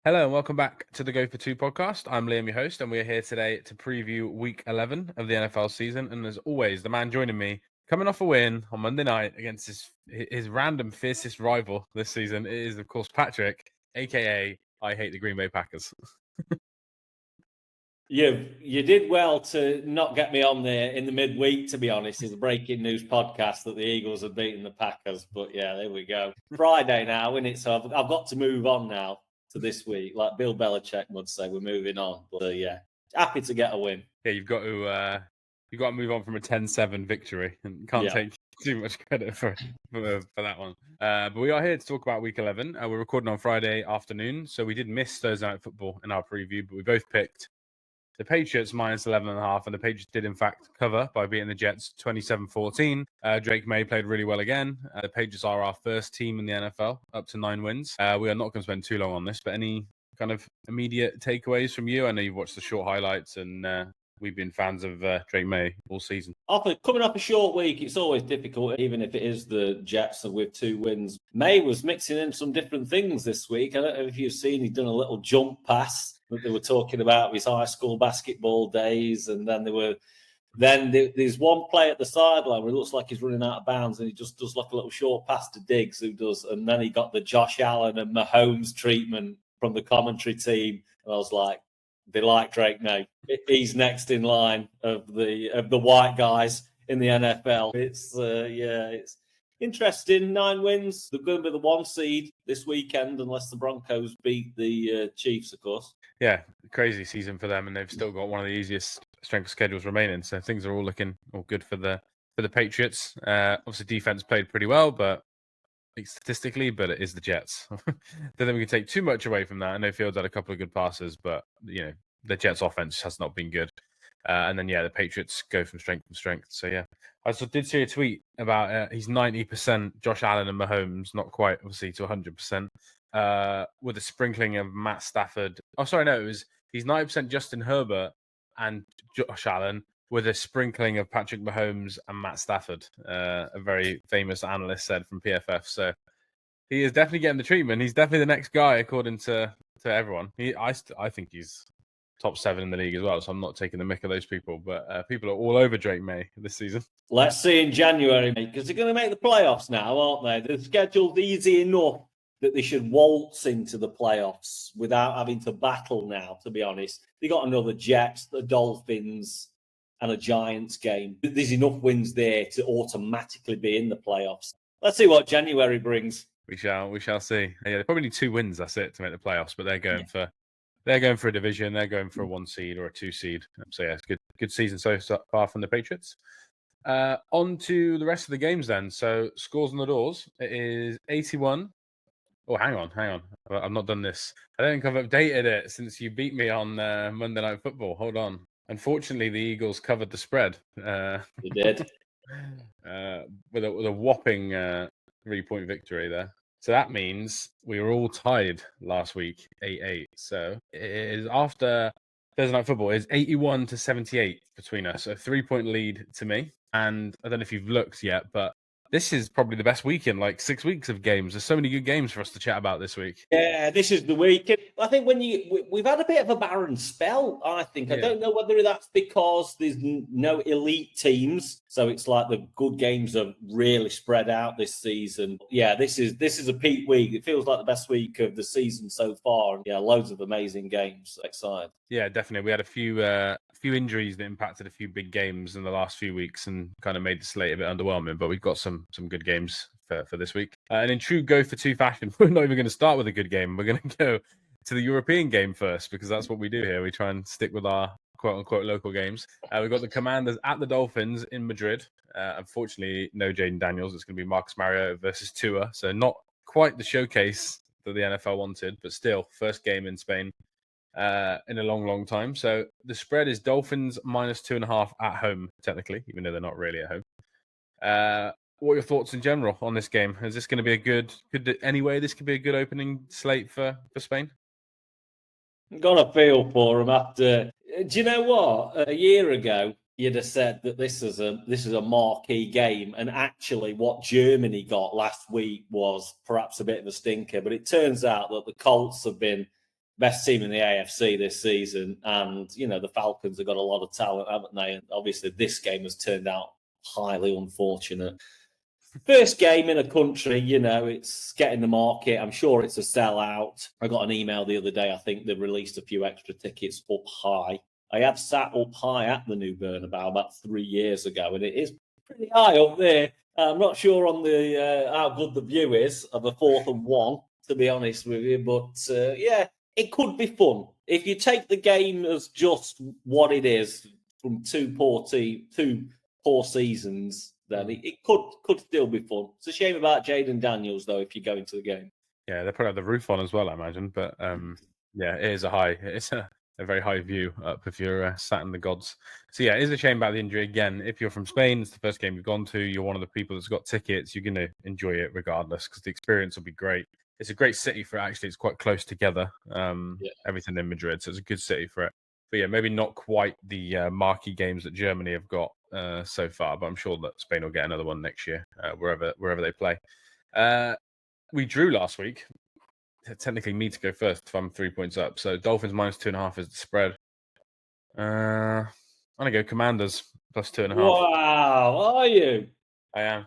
Hello and welcome back to the Go for Two podcast. I'm Liam, your host, and we're here today to preview week 11 of the NFL season. And as always, the man joining me, coming off a win on Monday night against his random fiercest rival this season, is, of course, Patrick, aka I Hate the Green Bay Packers. You did well to not get me on there in the midweek, to be honest. It's a breaking news podcast that the Eagles have beaten the Packers. But yeah, there we go. Friday now, isn't it? So I've got to move on now to this week. Like Bill Belichick would say, we're moving on. But yeah, happy to get a win. Yeah, you've got to move on from a 10-7 victory and can't take too much credit for that one. But we are here to talk about week 11. We're recording on Friday afternoon, so we did miss Thursday Night Football in our preview, but we both picked the Patriots minus 11.5, and the Patriots did, in fact, cover by beating the Jets 27-14. Drake May played really well again. The Patriots are our first team in the NFL, up to 9 wins. We are not going to spend too long on this, but any kind of immediate takeaways from you? I know you've watched the short highlights, and we've been fans of Drake May all season. Coming off a short week, it's always difficult, even if it is the Jets with 2 wins. May was mixing in some different things this week. I don't know if you've seen, he'd done a little jump pass that they were talking about his high school basketball days, and then there's one play at the sideline where it looks like he's running out of bounds, and he just does like a little short pass to Diggs, and then he got the Josh Allen and Mahomes treatment from the commentary team, and I was like, they like Drake May. He's next in line of the white guys in the NFL. It's interesting. 9 wins. They're going to be the 1 seed this weekend, unless the Broncos beat the Chiefs, of course. Yeah, crazy season for them, and they've still got one of the easiest strength of schedules remaining. So things are all looking all good for the Patriots. Obviously, defense played pretty well, but statistically, but it is the Jets. Don't think we can take too much away from that. I know Fields had a couple of good passes, but the Jets' offense has not been good. And then the Patriots go from strength to strength. So yeah, I did see a tweet about he's 90% Josh Allen and Mahomes, not quite obviously to 100%, with a sprinkling of Matt Stafford. Oh, sorry, no, he's 90% Justin Herbert and Josh Allen with a sprinkling of Patrick Mahomes and Matt Stafford. A very famous analyst said from PFF. So he is definitely getting the treatment. He's definitely the next guy according to everyone. I think he's top 7 in the league as well, so I'm not taking the mick of those people, but people are all over Drake May this season. Let's see in January, because they're going to make the playoffs now, aren't they? The schedule's easy enough that they should waltz into the playoffs without having to battle now, to be honest. They got another Jets, the Dolphins, and a Giants game. There's enough wins there to automatically be in the playoffs. Let's see what January brings. We shall see. Yeah, they probably need 2 wins, that's it, to make the playoffs, but they're going for a division. They're going for a 1 seed or a 2 seed. So yeah, it's good season so far from the Patriots. On to the rest of the games then. So scores on the doors. It is 81. Oh, hang on. I've not done this. I don't think I've updated it since you beat me on Monday Night Football. Hold on. Unfortunately, the Eagles covered the spread. They did. With a whopping 3-point victory there. So that means we were all tied last week, 8-8. So it is after Thursday Night Football, it's 81-78 between us. A 3-point lead to me. And I don't know if you've looked yet, but this is probably the best week in like 6 weeks of games. There's so many good games for us to chat about this week. Yeah, this is the week. I think we've had a bit of a barren spell, I think. I don't know whether that's because there's no elite teams. So it's like the good games are really spread out this season. Yeah, this is a peak week. It feels like the best week of the season so far. Yeah, loads of amazing games. Excited. Yeah, definitely. We had a few injuries that impacted a few big games in the last few weeks and kind of made the slate a bit underwhelming, but we've got some good games for this week. And in true Go for Two fashion, we're not even going to start with a good game. We're going to go to the European game first, because that's what we do here. We try and stick with our quote-unquote local games. We've got the Commanders at the Dolphins in Madrid. Unfortunately, no Jaden Daniels. It's going to be Marcus Mariota versus Tua. So not quite the showcase that the NFL wanted, but still, first game in Spain in a long time. So the spread is Dolphins minus 2.5 at home, technically, even though they're not really at home. What are your thoughts in general on this game? Is this going to be a good anyway? This could be a good opening slate for Spain. Got a feel for them after. Do you know what? A year ago, you'd have said that this is a marquee game, and actually, what Germany got last week was perhaps a bit of a stinker. But it turns out that the Colts have been best team in the AFC this season. And, the Falcons have got a lot of talent, haven't they? And obviously this game has turned out highly unfortunate. First game in a country, it's getting the market. I'm sure it's a sellout. I got an email the other day. I think they released a few extra tickets up high. I have sat up high at the new Bernabeu about 3 years ago, and it is pretty high up there. I'm not sure on the how good the view is of a 4th and 1, to be honest with you. But, it could be fun. If you take the game as just what it is from two poor seasons, then it could still be fun. It's a shame about Jaden Daniels, though, if you go into the game. Yeah, they probably have the roof on as well, I imagine. But it's a very high view up if you're sat in the gods. So yeah, it is a shame about the injury. Again, if you're from Spain, it's the first game you've gone to, you're one of the people that's got tickets, you're going to enjoy it regardless because the experience will be great. It's a great city for it, actually. It's quite close together, everything in Madrid. So it's a good city for it. But yeah, maybe not quite the marquee games that Germany have got so far, but I'm sure that Spain will get another one next year, wherever they play. We drew last week. Technically, me to go first if I'm 3 points up. So Dolphins -2.5 is the spread. I'm gonna go Commanders +2.5. Wow, are you? I am.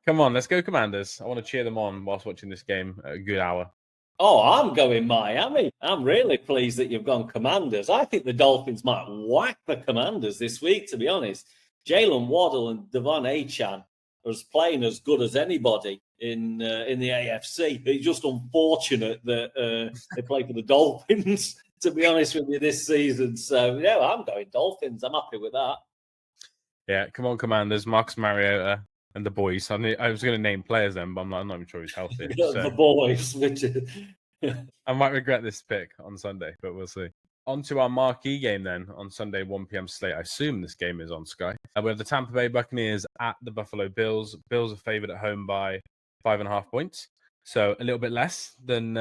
Come on, let's go Commanders. I want to cheer them on whilst watching this game at a good hour. Oh, I'm going Miami. I'm really pleased that you've gone Commanders. I think the Dolphins might whack the Commanders this week, to be honest. Jalen Waddle and Devon Achane are playing as good as anybody in the AFC. It's just unfortunate that they play for the Dolphins, to be honest with you, this season. So, yeah, I'm going Dolphins. I'm happy with that. Yeah, come on, Commanders. Marcus Mariota and the boys. I was going to name players then, but I'm not even sure he's healthy. The boys. I might regret this pick on Sunday, but we'll see. On to our marquee game then on Sunday, 1 p.m. slate. I assume this game is on Sky. We have the Tampa Bay Buccaneers at the Buffalo Bills. Bills are favored at home by 5.5 points. So a little bit less than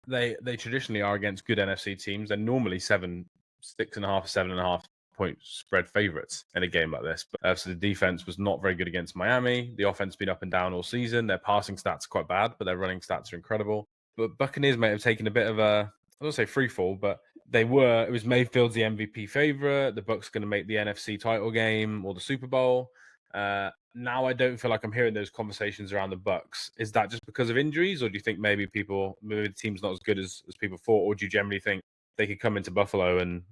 they traditionally are against good NFC teams. They're normally 6.5, 7.5 point spread favorites in a game like this. But so the defense was not very good against Miami. The offense has been up and down all season. Their passing stats are quite bad, but their running stats are incredible. But Buccaneers may have taken a bit of I don't say free fall, but it was Mayfield's the MVP favorite. The Bucs going to make the NFC title game or the Super Bowl. Now I don't feel like I'm hearing those conversations around the Bucs. Is that just because of injuries, or do you think maybe the team's not as good as people thought, or do you generally think they could come into Buffalo and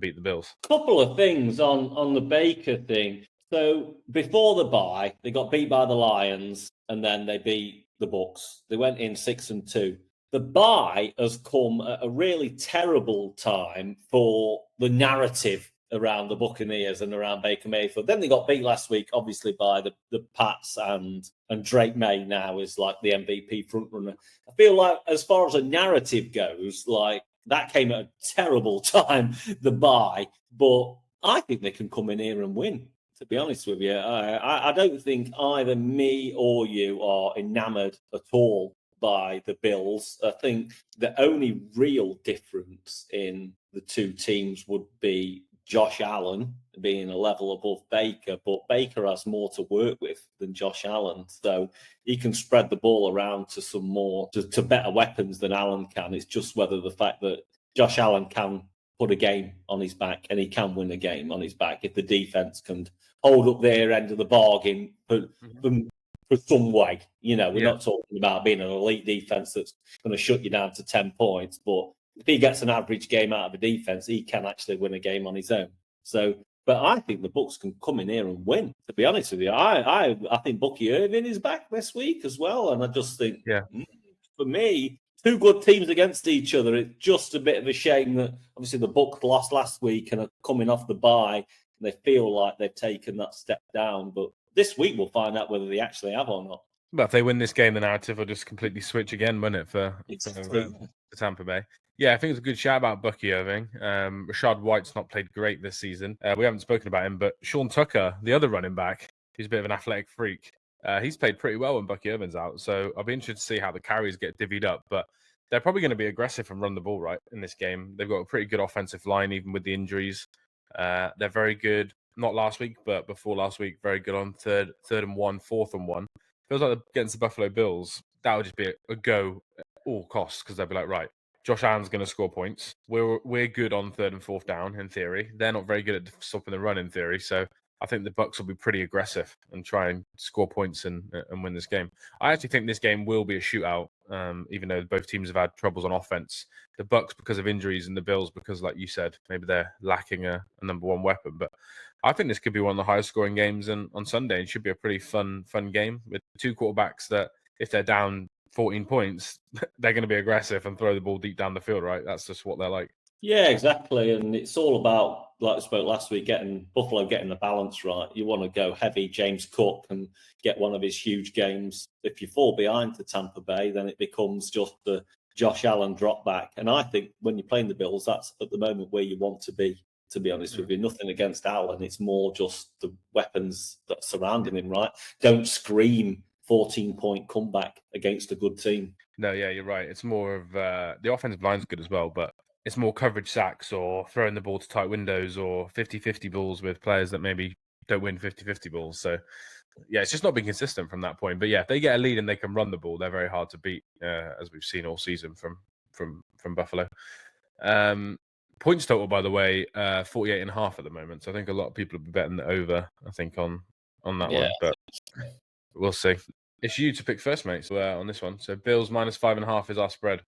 beat the Bills? Couple of things on the Baker thing. So before the bye, they got beat by the Lions, and then they beat the Bucs. They went in 6-2. The bye has come at a really terrible time for the narrative around the Buccaneers and around Baker Mayfield. Then they got beat last week, obviously, by the Pats, and Drake May now is like the MVP frontrunner. I feel like as far as a narrative goes, like that came at a terrible time, the bye, but I think they can come in here and win, to be honest with you. I don't think either me or you are enamoured at all by the Bills. I think the only real difference in the two teams would be Josh Allen being a level above Baker, but Baker has more to work with than Josh Allen. So he can spread the ball around to some more, to better weapons than Allen can. It's just whether the fact that Josh Allen can put a game on his back, and he can win a game on his back if the defense can hold up their end of the bargain for some way. We're not talking about being an elite defense that's going to shut you down to 10 points, but if he gets an average game out of a defense, he can actually win a game on his own. So, but I think the Bucs can come in here and win, to be honest with you. I think Bucky Irving is back this week as well, and I just think, for me, two good teams against each other. It's just a bit of a shame that obviously the Bucs lost last week and are coming off the bye, and they feel like they've taken that step down. But this week we'll find out whether they actually have or not. But if they win this game, the narrative will just completely switch again, won't it, for Tampa Bay? Yeah, I think it's a good shout about Bucky Irving. Rashad White's not played great this season. We haven't spoken about him, but Sean Tucker, the other running back, who's a bit of an athletic freak, he's played pretty well when Bucky Irving's out. So I'll be interested to see how the carries get divvied up. But they're probably going to be aggressive and run the ball right in this game. They've got a pretty good offensive line, even with the injuries. They're very good. Not last week, but before last week, very good on third and 1, 4th and 1. Feels like against the Buffalo Bills, that would just be a go at all costs, because they'll be like, right, Josh Allen's going to score points. We're good on third and fourth down in theory. They're not very good at stopping the run in theory. So I think the Bucs will be pretty aggressive and try and score points and win this game. I actually think this game will be a shootout, even though both teams have had troubles on offense. The Bucs because of injuries and the Bills because, like you said, maybe they're lacking a number one weapon. But I think this could be one of the highest scoring games on Sunday. It should be a pretty fun game with two quarterbacks that, if they're down 14 points, they're going to be aggressive and throw the ball deep down the field, right? That's just what they're like. Yeah, exactly. And it's all about, like I spoke last week, Buffalo getting the balance right. You want to go heavy James Cook and get one of his huge games. If you fall behind to Tampa Bay, then it becomes just the Josh Allen drop back. And I think when you're playing the Bills, that's at the moment where you want to be honest with you. Nothing against Allen. It's more just the weapons that surrounding him, right? Don't scream 14-point comeback against a good team. No, yeah, you're right. It's more of the offensive line's good as well, but it's more coverage sacks or throwing the ball to tight windows or 50-50 balls with players that maybe don't win 50-50 balls. So, yeah, it's just not been consistent from that point. But, yeah, if they get a lead and they can run the ball, they're very hard to beat, as we've seen all season from Buffalo. Points total, by the way, 48.5 at the moment. So I think a lot of people will be betting the over, I think, on that one. But we'll see. It's you to pick first, mate, on this one. So Bills -5.5 is our spread.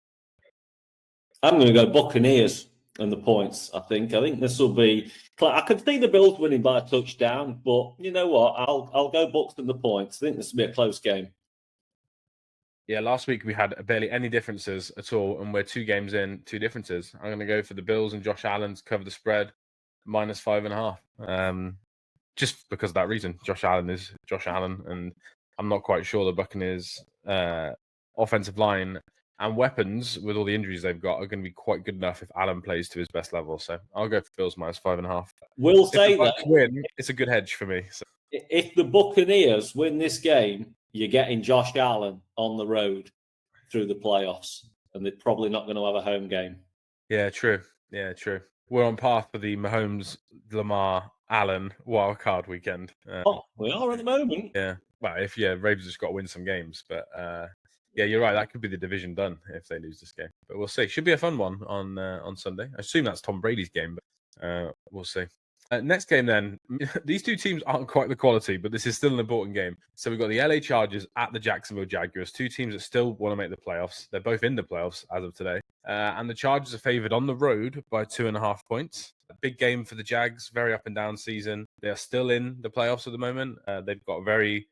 I'm going to go Buccaneers and the points, I think. I think this will be... I could see the Bills winning by a touchdown, but you know what? I'll go Bucs and the points. I think this will be a close game. Yeah, last week we had barely any differences at all, and we're 2 games in, 2 differences. I'm going to go for the Bills and Josh Allen to cover the spread, -5.5. Just because of that reason. Josh Allen is Josh Allen, and I'm not quite sure the Buccaneers' offensive line and weapons, with all the injuries they've got, are going to be quite good enough if Allen plays to his best level. So I'll go for Bills -5.5. We'll say that win, it's a good hedge for me. So. If the Buccaneers win this game, you're getting Josh Allen on the road through the playoffs, and they're probably not going to have a home game. Yeah, true. We're on path for the Mahomes, Lamar, Allen wildcard weekend. We are at the moment. Yeah. Well, Ravens just got to win some games, but yeah, you're right. That could be the division done if they lose this game. But we'll see. Should be a fun one on Sunday. I assume that's Tom Brady's game, but we'll see. Next game then. These two teams aren't quite the quality, but this is still an important game. So we've got the LA Chargers at the Jacksonville Jaguars, 2 teams that still want to make the playoffs. They're both in the playoffs as of today. And the Chargers are favored on the road by 2.5 points. A big game for the Jags, very up and down season. They are still in the playoffs at the moment. They've got a very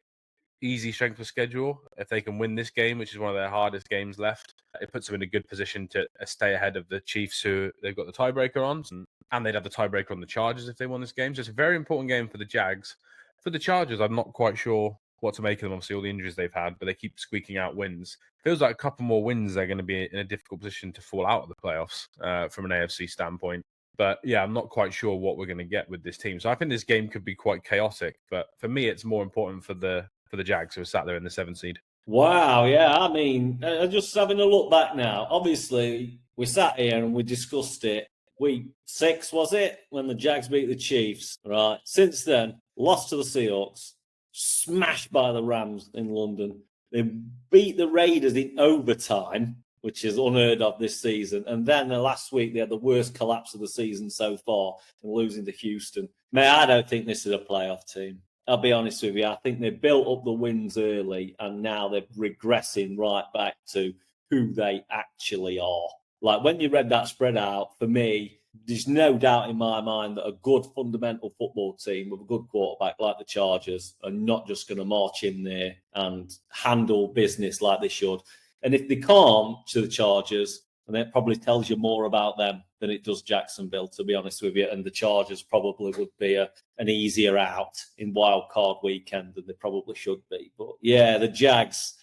easy strength of schedule. If they can win this game, which is one of their hardest games left, it puts them in a good position to stay ahead of the Chiefs, who they've got the tiebreaker on, and they'd have the tiebreaker on the Chargers if they won this game. So it's a very important game for the Jags. For the Chargers, I'm not quite sure what to make of them. Obviously, all the injuries they've had, but they keep squeaking out wins. Feels like a couple more wins, they're going to be in a difficult position to fall out of the playoffs from an AFC standpoint. But yeah, I'm not quite sure what we're going to get with this team. So I think this game could be quite chaotic. But for me, it's more important for the Jags, who are sat there in the 7th seed. Wow, yeah. I mean, just having a look back now, obviously, we sat here and we discussed it. Week 6, was it? When the Jags beat the Chiefs, right? Since then, lost to the Seahawks, smashed by the Rams in London. They beat the Raiders in overtime, which is unheard of this season. And then the last week, they had the worst collapse of the season so far, and losing to Houston. Man, I don't think this is a playoff team. I'll be honest with you. I think they built up the wins early, and now they're regressing right back to who they actually are. Like, when you read that spread out, for me, there's no doubt in my mind that a good fundamental football team with a good quarterback like the Chargers are not just going to march in there and handle business like they should. And if they can't to the Chargers, then it probably tells you more about them than it does Jacksonville, to be honest with you. And the Chargers probably would be an easier out in wild card weekend than they probably should be. But yeah, the Jags,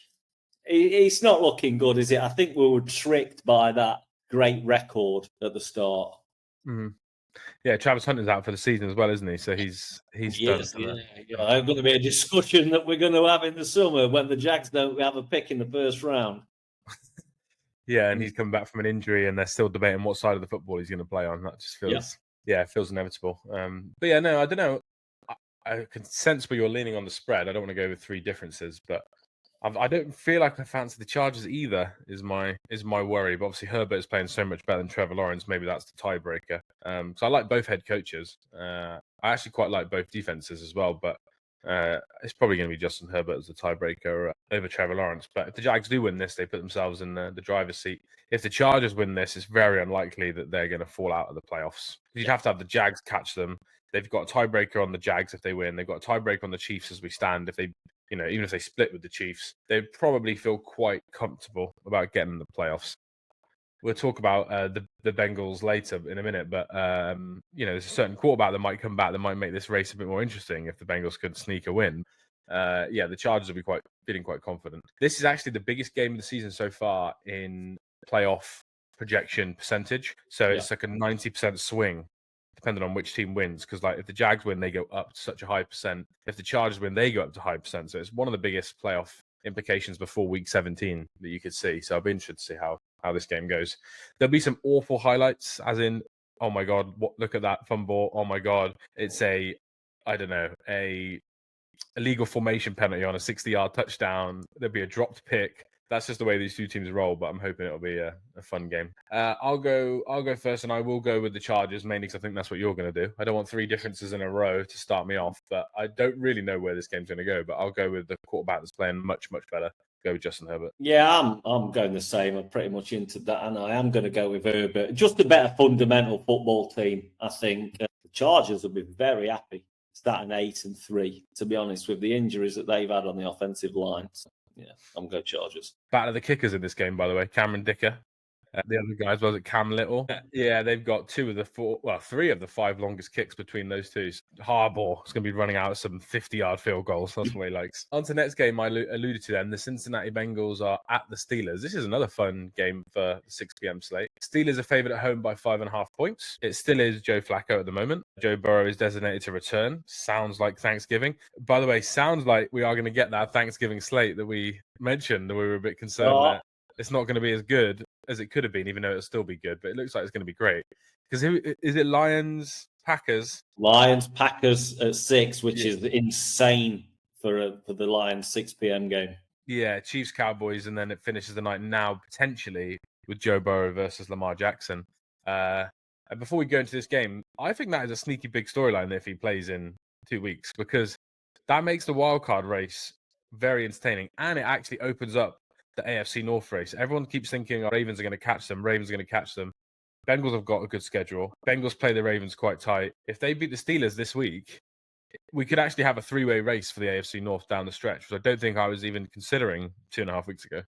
it's not looking good, is it? I think we were tricked by that great record at the start. Mm-hmm. Yeah, Travis Hunter's out for the season as well, isn't he? So he's done. Yeah. There's going to be a discussion that we're going to have in the summer when the Jags don't have a pick in the first round. Yeah, and he's coming back from an injury, and they're still debating what side of the football he's going to play on. That just feels, it feels inevitable. But yeah, no, I don't know. I can sense where you're leaning on the spread. I don't want to go with 3 differences, but I don't feel like I fancy the Chargers either. Is my worry. But obviously Herbert is playing so much better than Trevor Lawrence. Maybe that's the tiebreaker. So I like both head coaches. I actually quite like both defenses as well. But it's probably going to be Justin Herbert as the tiebreaker over Trevor Lawrence. But if the Jags do win this, they put themselves in the driver's seat. If the Chargers win this, it's very unlikely that they're going to fall out of the playoffs. You'd have to have the Jags catch them. They've got a tiebreaker on the Jags if they win. They've got a tiebreaker on the Chiefs as we stand. If they, even if they split with the Chiefs, they'd probably feel quite comfortable about getting in the playoffs. We'll talk about the Bengals later in a minute, but there's a certain quarterback that might come back that might make this race a bit more interesting if the Bengals could sneak a win. The Chargers will be feeling quite confident. This is actually the biggest game of the season so far in playoff projection percentage. So it's like a 90% swing, depending on which team wins. Because if the Jags win, they go up to such a high percent. If the Chargers win, they go up to high percent. So it's one of the biggest playoff implications before week 17 that you could see. So I'll be interested to see how this game goes. There'll be some awful highlights, as in, oh my God, look at that fumble. Oh my God, it's a illegal formation penalty on a 60-yard touchdown. There'll be a dropped pick. That's just the way these two teams roll, but I'm hoping it'll be a fun game. I'll go first, and I will go with the Chargers, mainly because I think that's what you're going to do. I don't want three differences in a row to start me off, but I don't really know where this game's going to go, but I'll go with the quarterback that's playing much, much better. Go with Justin Herbert. Yeah, I'm going the same. I'm pretty much into that, and I am going to go with Herbert. Just a better fundamental football team, I think. The Chargers will be very happy starting 8-3, to be honest, with the injuries that they've had on the offensive line. So, yeah, I'm going Chargers. Battle of the kickers in this game, by the way. Cameron Dicker. The other guys, was it Cam Little? Yeah, they've got three of the 5 longest kicks between those two. Harbaugh is going to be running out some 50-yard field goals. That's what he likes. On to the next game I alluded to them. The Cincinnati Bengals are at the Steelers. This is another fun game for the 6 p.m. slate. Steelers are favored at home by 5.5 points. It still is Joe Flacco at the moment. Joe Burrow is designated to return. Sounds like Thanksgiving. By the way, sounds like we are going to get that Thanksgiving slate that we mentioned, that we were a bit concerned that it's not going to be as good as it could have been, even though it'll still be good. But it looks like it's going to be great. Because is it Lions, Packers? Lions, Packers at 6, which is insane for the Lions 6 p.m. game. Yeah, Chiefs, Cowboys, and then it finishes the night now potentially with Joe Burrow versus Lamar Jackson. Before we go into this game, I think that is a sneaky big storyline if he plays in 2 weeks, because that makes the wildcard race very entertaining, and it actually opens up the AFC North race. Everyone keeps thinking Ravens are going to catch them. Bengals have got a good schedule. Bengals play the Ravens quite tight. If they beat the Steelers this week, we could actually have a 3-way race for the AFC North down the stretch, which I don't think I was even considering 2.5 weeks ago.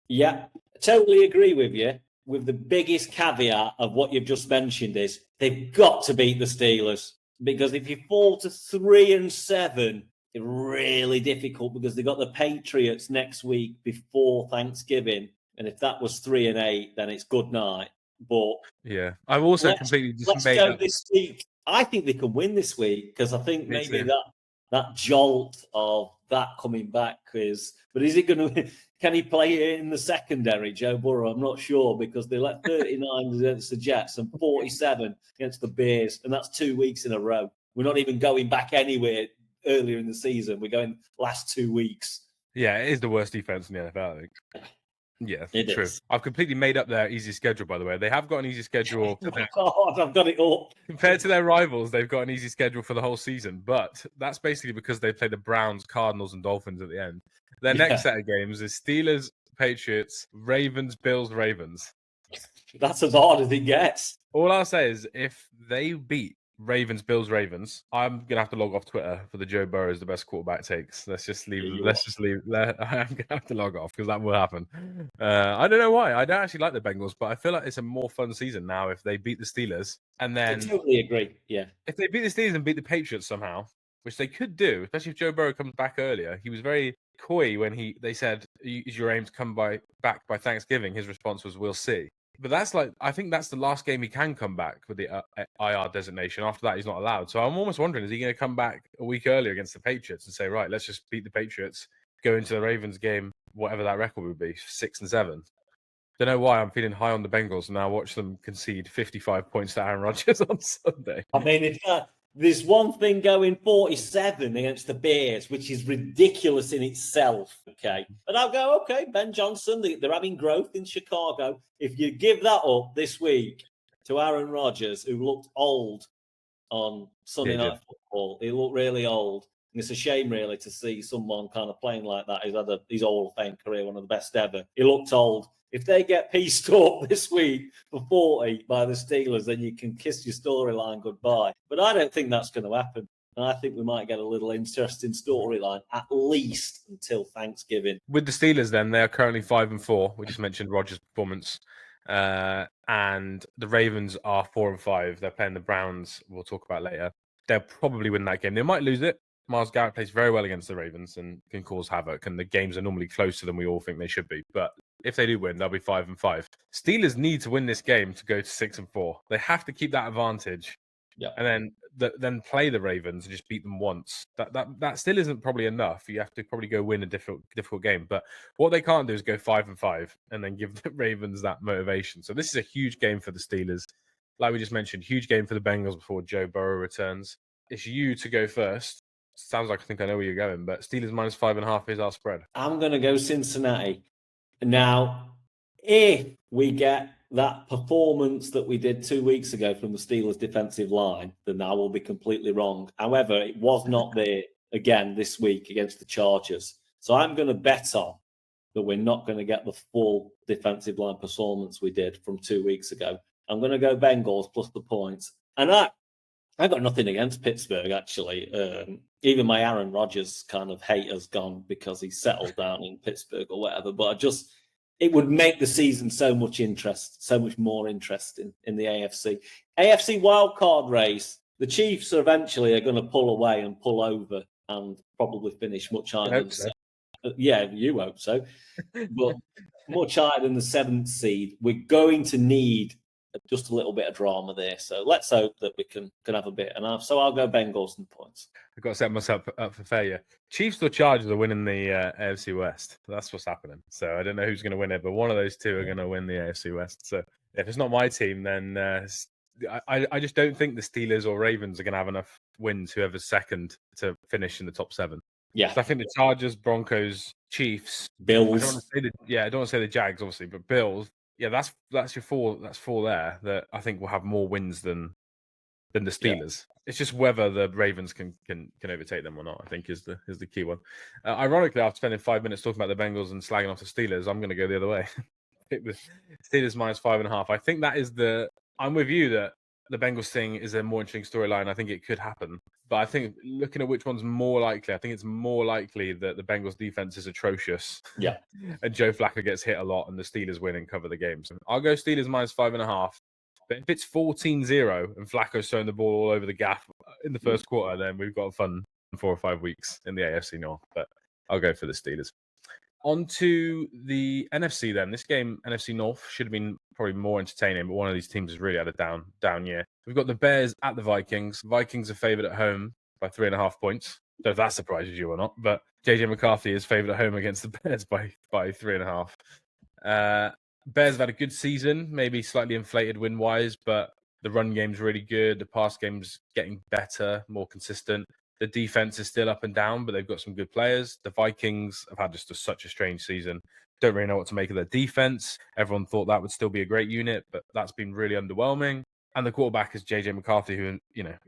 Yeah, totally agree with you. With the biggest caveat of what you've just mentioned is they've got to beat the Steelers, because if you fall to 3-7, it's really difficult, because they've got the Patriots next week before Thanksgiving. And if that was 3-8, then it's good night. But yeah, I've also completely let's go this week. I think they can win this week, because I think maybe that jolt of that coming back is. But is it going to? Can he play in the secondary, Joe Burrow? I'm not sure, because they let 39 against the Jets and 47 against the Bears, and that's 2 weeks in a row. We're not even going back anywhere earlier in the season. We're going last 2 weeks. Yeah, it is the worst defense in the NFL, I think. Yeah, it true. Is. I've completely made up their easy schedule, by the way. They have got an easy schedule. Oh, God, I've got it up. Compared to their rivals, they've got an easy schedule for the whole season. But that's basically because they play the Browns, Cardinals, and Dolphins at the end. Their next set of games is Steelers, Patriots, Ravens, Bills, Ravens. That's as hard as it gets. All I'll say is if they beat Ravens, Bills, Ravens, I'm gonna have to log off Twitter for the Joe Burrow is the best quarterback takes. Let's just leave. I'm gonna have to log off, because that will happen. I don't know why. I don't actually like the Bengals, but I feel like it's a more fun season now if they beat the Steelers, and then I totally agree. Yeah, if they beat the Steelers and beat the Patriots somehow, which they could do, especially if Joe Burrow comes back earlier. He was very coy when they said, "Is your aim to come back by Thanksgiving?" His response was, "We'll see." But I think that's the last game he can come back with the IR designation. After that, he's not allowed. So I'm almost wondering, is he going to come back a week earlier against the Patriots and say, right, let's just beat the Patriots, go into the Ravens game, whatever that record would be, 6-7. Don't know why I'm feeling high on the Bengals, and now watch them concede 55 points to Aaron Rodgers on Sunday. I mean, There's one thing going 47 against the Bears, which is ridiculous in itself. Okay. And I'll go, okay, Ben Johnson, they're having growth in Chicago. If you give that up this week to Aaron Rodgers, who looked old on Sunday Night Football, he looked really old. And it's a shame, really, to see someone kind of playing like that. He's had his Hall of Fame career, one of the best ever. He looked old. If they get pieced up this week for 40 by the Steelers, then you can kiss your storyline goodbye. But I don't think that's going to happen. And I think we might get a little interesting storyline, at least until Thanksgiving. With the Steelers, then, they are currently 5-4. We just mentioned Rodgers' performance. And the Ravens are 4-5. They're playing the Browns, we'll talk about later. They'll probably win that game. They might lose it. Myles Garrett plays very well against the Ravens and can cause havoc. And the games are normally closer than we all think they should be. But if they do win, they'll be 5-5. Steelers need to win this game to go to 6-4. They have to keep that advantage. Yeah. And then play the Ravens and just beat them once. That still isn't probably enough. You have to probably go win a difficult game. But what they can't do is go 5-5 and then give the Ravens that motivation. So this is a huge game for the Steelers. Like we just mentioned, huge game for the Bengals before Joe Burrow returns. It's you to go first. Sounds like I think I know where you're going, but Steelers minus 5.5 is our spread. I'm going to go Cincinnati. Now, if we get that performance that we did 2 weeks ago from the Steelers defensive line, then I will be completely wrong. However, it was not there again this week against the Chargers. So I'm going to bet on that we're not going to get the full defensive line performance we did from 2 weeks ago. I'm going to go Bengals plus the points. And I've got nothing against Pittsburgh, actually. Even my Aaron Rodgers kind of hate has gone because he's settled down in Pittsburgh or whatever. But it would make the season so much more interesting in the AFC. AFC wildcard race, the Chiefs are eventually going to pull away and pull over and probably finish much higher than yeah, you hope so. But much higher than the 7th seed. We're going to need just a little bit of drama there. So let's hope that we can have a bit. And so I'll go Bengals and points. I've got to set myself up for failure. Chiefs or Chargers are winning the AFC West. That's what's happening. So I don't know who's going to win it, but one of those two are going to win the AFC West. So if it's not my team, then I just don't think the Steelers or Ravens are going to have enough wins, whoever's second, to finish in the top 7. Yeah. So I think the Chargers, Broncos, Chiefs, Bills. I don't want to say the Jags, obviously, but Bills. Yeah, that's your 4. That's 4 there that I think will have more wins than the Steelers. Yeah. It's just whether the Ravens can overtake them or not, I think is the key one. Ironically, after spending 5 minutes talking about the Bengals and slagging off the Steelers, I'm going to go the other way. It was Steelers minus 5.5. I think that is I'm with you that the Bengals thing is a more interesting storyline. I think it could happen. But I think looking at which one's more likely, I think it's more likely that the Bengals defense is atrocious. Yeah. And Joe Flacco gets hit a lot and the Steelers win and cover the game. So I'll go Steelers minus 5.5. But if it's 14-0 and Flacco's throwing the ball all over the gap in the first quarter, then we've got a fun 4 or 5 weeks in the AFC North. But I'll go for the Steelers. On to the NFC then. This game, NFC North, should have been probably more entertaining, but one of these teams has really had a down year. We've got the Bears at the Vikings. Vikings are favoured at home by 3.5 points. Don't know if that surprises you or not, but JJ McCarthy is favoured at home against the Bears by 3.5. Bears have had a good season, maybe slightly inflated win-wise, but the run game's really good. The pass game's getting better, more consistent. The defense is still up and down, but they've got some good players. The Vikings have had just such a strange season. Don't really know what to make of their defense. Everyone thought that would still be a great unit, but that's been really underwhelming. And the quarterback is JJ McCarthy, who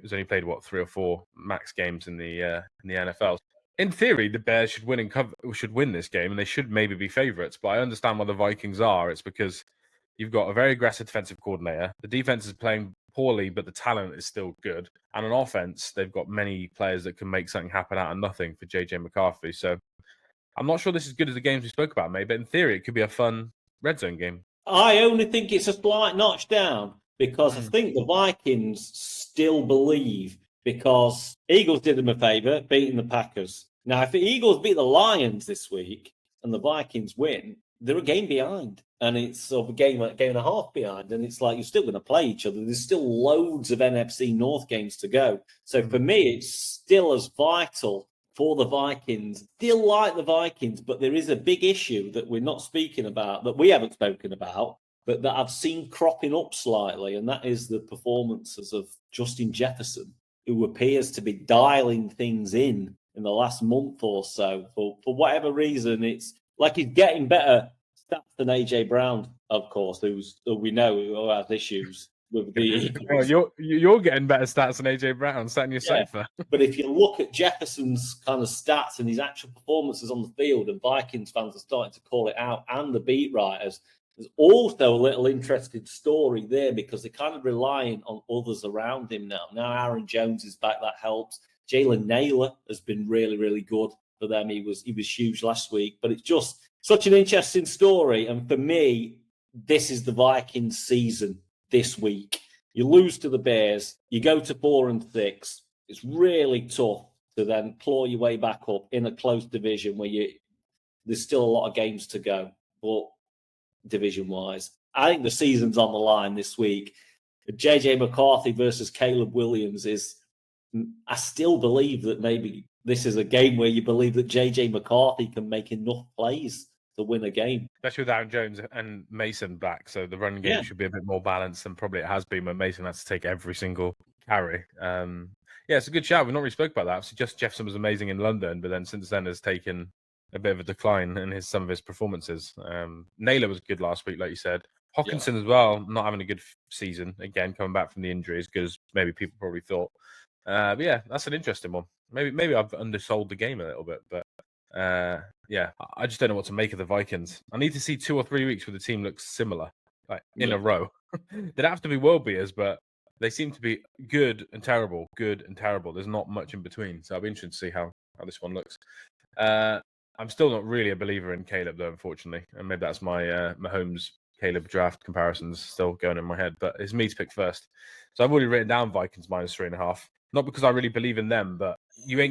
has only played 3 or 4 max games in the NFL. In theory, the Bears should win this game, and they should maybe be favourites. But I understand why the Vikings are. It's because you've got a very aggressive defensive coordinator. The defense is playing poorly, but the talent is still good. And on offense, they've got many players that can make something happen out of nothing for JJ McCarthy. So I'm not sure this is as good as the games we spoke about, maybe, but in theory, it could be a fun red zone game. I only think it's a slight notch down because I think the Vikings still believe, because Eagles did them a favour, beating the Packers. Now, if the Eagles beat the Lions this week and the Vikings win, they're a game behind. And it's sort of a game and a half behind. And it's like you're still going to play each other. There's still loads of NFC North games to go. So for me, it's still as vital for the Vikings. Still like the Vikings, but there is a big issue that we're not speaking about, that we haven't spoken about, but that I've seen cropping up slightly. And that is the performances of Justin Jefferson. who appears to be dialing things in the last month or so. For whatever reason, it's like he's getting better stats than AJ Brown, of course, who we know who has issues with the Eagles. Well, you're getting better stats than AJ Brown, sat in your Yeah. sofa. But if you look at Jefferson's kind of stats and his actual performances on the field, and Vikings fans are starting to call it out, and the beat writers, there's also a little interesting story there because they're kind of relying on others around him now. Now Aaron Jones is back, that helps. Jalen Naylor has been really, really good for them. He was huge last week, but it's just such an interesting story. And for me, this is the Vikings season this week. You lose to the Bears, you go to 4-6. It's really tough to then claw your way back up in a close division where there's still a lot of games to go. But division-wise, I think the season's on the line this week. JJ McCarthy versus Caleb Williams I still believe that maybe this is a game where you believe that JJ McCarthy can make enough plays to win a game. Especially with Aaron Jones and Mason back. So the run game should be a bit more balanced than probably it has been when Mason has to take every single carry. Yeah, it's a good shout. We've not really spoke about that. Obviously, just Jefferson was amazing in London, but then since then has taken a bit of a decline in some of his performances. Naylor was good last week, like you said. Hockenson as well, not having a good season. Again, coming back from the injury as good as maybe people probably thought. But yeah, that's an interesting one. Maybe I've undersold the game a little bit, but yeah, I just don't know what to make of the Vikings. I need to see 2 or 3 weeks where the team looks similar, like in a row. They don't have to be world beaters, but they seem to be good and terrible, good and terrible. There's not much in between, so I'll be interested to see how this one looks. I'm still not really a believer in Caleb, though, unfortunately, and maybe that's my Mahomes Caleb draft comparisons still going in my head. But it's me to pick first, so I've already written down Vikings -3.5. Not because I really believe in them, but you're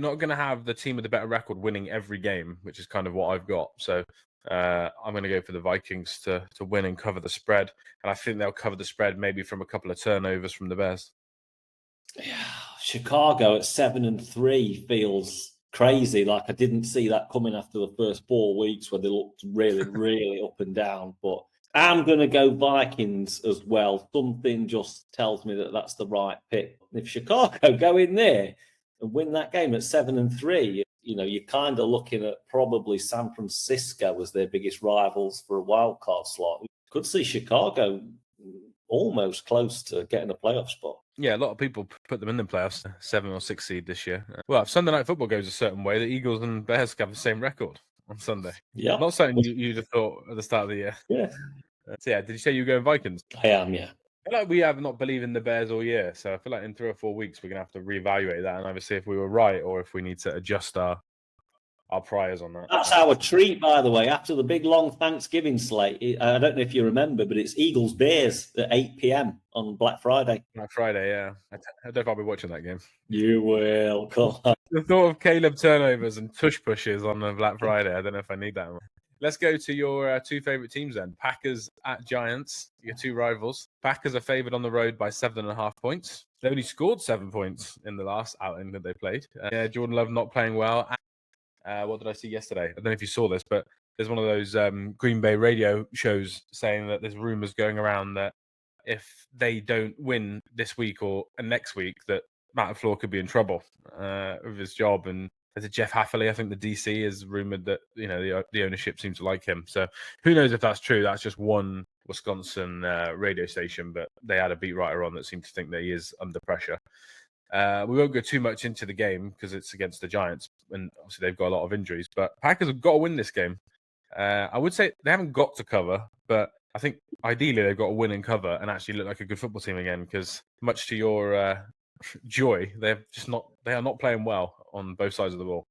not gonna have the team with the better record winning every game, which is kind of what I've got. So I'm going to go for the Vikings to win and cover the spread, and I think they'll cover the spread maybe from a couple of turnovers from the Bears. Yeah, Chicago at 7-3 feels crazy. Like I didn't see that coming after the first 4 weeks where they looked really, really up and down. But I'm going to go Vikings as well. Something just tells me that that's the right pick. If Chicago go in there and win that game at 7-3, you're kind of looking at probably San Francisco as their biggest rivals for a wild card slot. We could see Chicago almost close to getting a playoff spot. Yeah, a lot of people put them in the playoffs, 7 or 6 seed this year. Well, if Sunday Night Football goes a certain way, the Eagles and Bears have the same record on Sunday. Yeah, not something you'd have thought at the start of the year. Yeah. So yeah, did you say you were going Vikings? I am, yeah. I feel like we have not believed in the Bears all year, so I feel like in 3 or 4 weeks we're going to have to reevaluate that and either see if we were right or if we need to adjust our priors on that. That's our treat, by the way. After the big long Thanksgiving slate, I don't know if you remember, but it's Eagles Bears at 8 p.m. on Black Friday. Black Friday, yeah. I don't know if I'll be watching that game. You will. Come on. The thought of Caleb turnovers and tush pushes on the Black Friday, I don't know if I need that one. Let's go to your 2 favorite teams then. Packers at Giants, your 2 rivals. Packers are favored on the road by 7.5 points. They only scored 7 points in the last outing that they played. Jordan Love not playing well. What did I see yesterday? I don't know if you saw this, but there's one of those Green Bay radio shows saying that there's rumors going around that if they don't win this week or next week, that Matt LaFleur could be in trouble with his job. And there's a Jeff Hafferly, I think the DC, is rumored that the ownership seems to like him. So who knows if that's true? That's just one Wisconsin radio station, but they had a beat writer on that seemed to think that he is under pressure. We won't go too much into the game because it's against the Giants, and obviously they've got a lot of injuries. But Packers have got to win this game. I would say they haven't got to cover, but I think ideally they've got to win and cover and actually look like a good football team again. Because much to your joy, they are not playing well on both sides of the ball.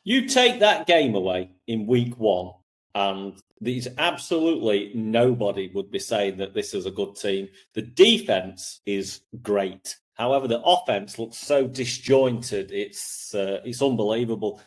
You take that game away in week 1, and there's absolutely nobody would be saying that this is a good team. The defense is great. However, the offense looks so disjointed. It's unbelievable.